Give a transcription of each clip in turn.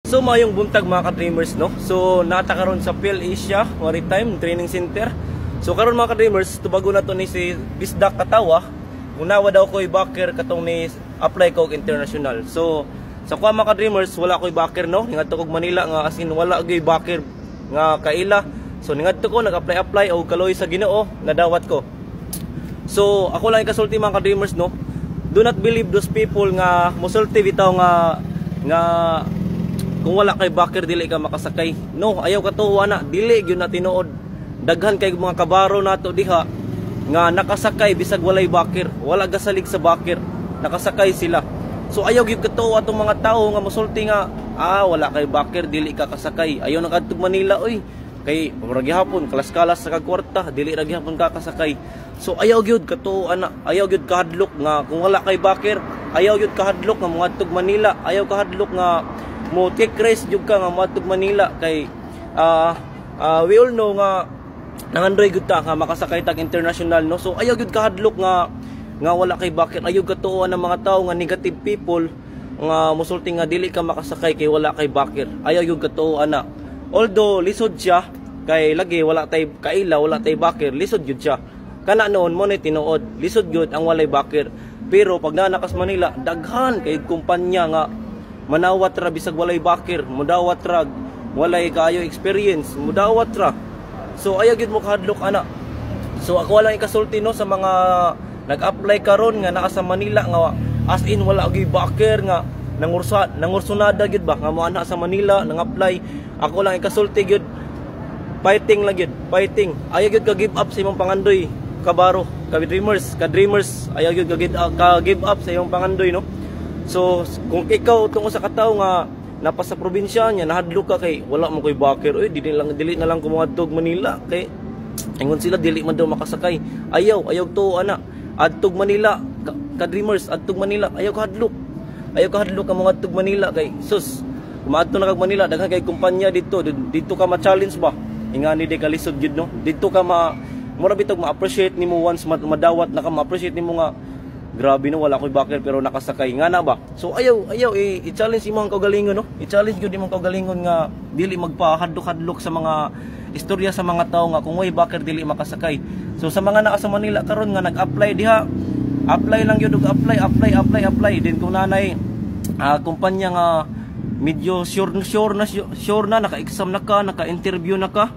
So mayong buntag mga ka-dreamers, no? So nata karon sa PhilAsia Maritime Training Center. So karon mga ka-dreamers, tubago na to ni si Bisdak Katawa. Unawa daw ko'y backer katong ni apply ko international. So sa kuha mga ka-dreamers, wala ko'y backer, no? Ngadto kog Manila nga as in wala gyud backer nga kaila. So ngadto ko nag-apply og kaloy sa Ginoo, nadawat ko. So ako lang ikasulti mga ka-dreamers, no? Do not believe those people nga musulti bitaw nga kung wala kay backer dili ka makasakay. No, ayaw ka to ana, dili gyud na tinuod. Daghan kay mga kabaro nato diha nga nakasakay bisag walay backer, wala gasalig sa backer, nakasakay sila. So ayaw gyud ka to atong mga tao nga musulti nga wala kay backer dili ka kasakay. Ayaw na kadtog Manila oy. Kay mura gihapon kalas-kalas sa kagkwarta, dili ra gihapon ka kasakay. So ayaw gyud ka to ana, ayaw gyud kahadlok nga kung wala kay backer, ayaw gyud kahadlok nga moadtog Manila, ayaw kahadlok nga mo take risk jud ka nga moadtog Manila kay we all know nga nangandoy gud ta nga makasakay tag international, no? So ayaw gud kahadlok nga wala kay backer, ayaw katuoan ng mga tao nga negative people nga musulti nga dili ka makasakay kay wala kay backer, ayaw gud katuoan na. Although lisod siya kay lagi wala tay kaila, wala tay backer, lisod gud siya kana noon mo ni tinuod, lisod gud ang walay backer. Pero pag nanakas Manila, daghan kay kumpanya nga manawat ra bisag walay backer, mudawat ra walay kaayo experience, mudawat ra. So ayaw gid mo kahadlok ana. So ako lang ikasulti, no, sa mga nag-apply karon nga naa sa Manila nga as in wala gyud backer nga nangursunada gid ba nga mo ana sa Manila nang-apply. Ako lang ikasulti gid, fighting lang gid, fighting. Ayaw gid ka give up sa imong pangandoy, kabaro, ka-dreamers, ayaw gid ka give up sa imong pangandoy, no? So kung ikaw tungo sa katawo nga napa sa probinsya nya nahadlok ka kay wala mo koy backer, oy dili na lang kumuadtog Manila kay ingon sila dili man daw makasakay. Ayaw to ana adtog Manila, ka-dreamers, adtog Manila, ayaw kahadlok ka mga adtog Manila kay sus kumaadto na kag Manila daghan kay kumpanya dito ka ma-challenge ba ingani di ka lisod gid, no? Dito ka mura bitog ma-appreciate nimo once madawat na ka, ma-appreciate nimo nga grabe, no, wala ko'y backer pero nakasakay nga na ba. So ayaw i-challenge imong kaugalingon, no? I-challenge gyud imong kaugalingon nga dili magpahadlok-hadlok sa mga istorya sa mga tao nga kung way backer dili makasakay. So sa mga naa sa Manila karon nga nag-apply diha, apply lang gyud og apply. Then kung nanay kumpanya nga medyo sure na naka-exam na ka, naka-interview na ka,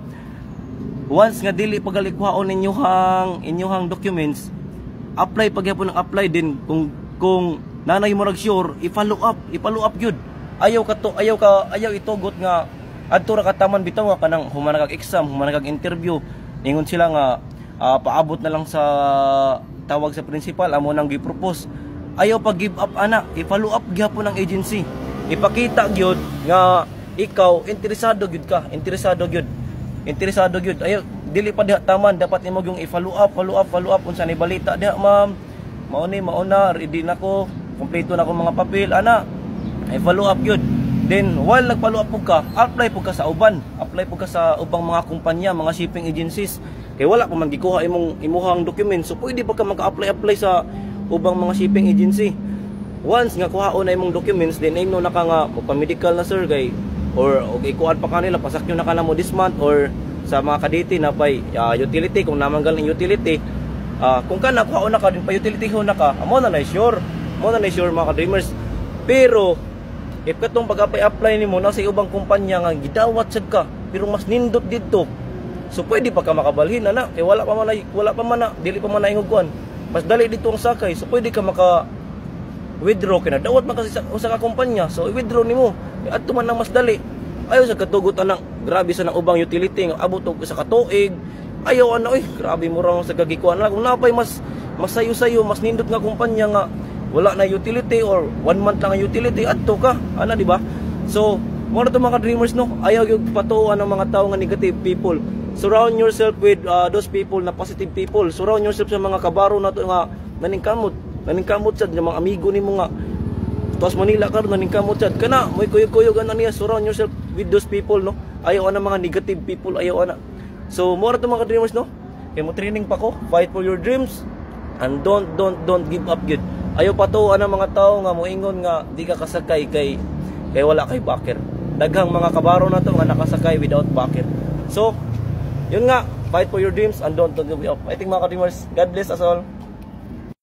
once nga dili pagalikwaon inyuhang documents, apply pagyapon ng apply din. Kung nanay mo rag sure, i-follow up gyud. Ayaw itugot nga adto ra kataman bitaw ka nang humana kag exam, humana kag interview, ingon sila nga paabot na lang sa tawag sa principal amo nang gi-propose. Ayaw pa give up ana, i-follow up gyapon ng agency. Ipakita gyud nga ikaw interesado gyud. Ayaw dili pa diha taman, dapat nimo yung i-follow up unsa ni balita diha, ma'am. Mao na ready na ko, kompleto na ko mga papel ana. I-follow up gyud. Then while nag-follow up ka, apply po ka sa ubang mga kumpanya, mga shipping agencies. Kay wala pa man gikuha imuhang documents, so pwede pa ka mag-apply sa ubang mga shipping agency. Once nga kuhaon na imong documents, then ingno na ka nga magpa-medical na sir kay or okay kuan pa kanila pasakyo na ka na mo this month, or sa mga kaditi na pay utility kung namanggal ng utility, kung ka nakuha na ka din pa utility ho na ka, mo na sure mga ka-dreamers. Pero if katong pag-apply nimo na sa ubang kumpanya nga gidawat sad ka pero mas nindot didto, so pwede pa ka makabalhin na kay wala pa man na dili pa man na ingog kuan, mas dali dito ang sakay, so pwede ka maka withdraw kina dawat man kasi sa kumpanya, so i-withdraw nimo adto man nang mas dali. Ayaw sa katugot anang grabe sa nang ubang utility nga abot og sa katuig. Ayaw grabe mo ra sa kagikuan na kung napay mas sayo mas nindot nga kumpanya nga wala na utility or 1 month lang ang utility adto ka ana, di ba? So mo na to mga dreamers, no? Ayaw gyud patuoan ng mga tao nga negative people. Surround yourself with those people na positive people. Surround yourself sa mga kabaro nato nga naningkamot sad nga mga amigo nimo nga Tapos Manila karon naningkamot sad kana moy kuyog-kuyog ana niya. Surround yourself with those people, no? Ayaw ana mga negative people, ayaw ana. So more to mga dreamers, no? Kay mo training pa ko, fight for your dreams and don't give up good. Ayaw pa to ana mga tao nga moingon nga di ka kasakay kay wala kay backer. daghang mga kabaro na to nga nakasakay without backer. So, yun nga, fight for your dreams and don't give up. I think mga ka-dreamers, God bless us all.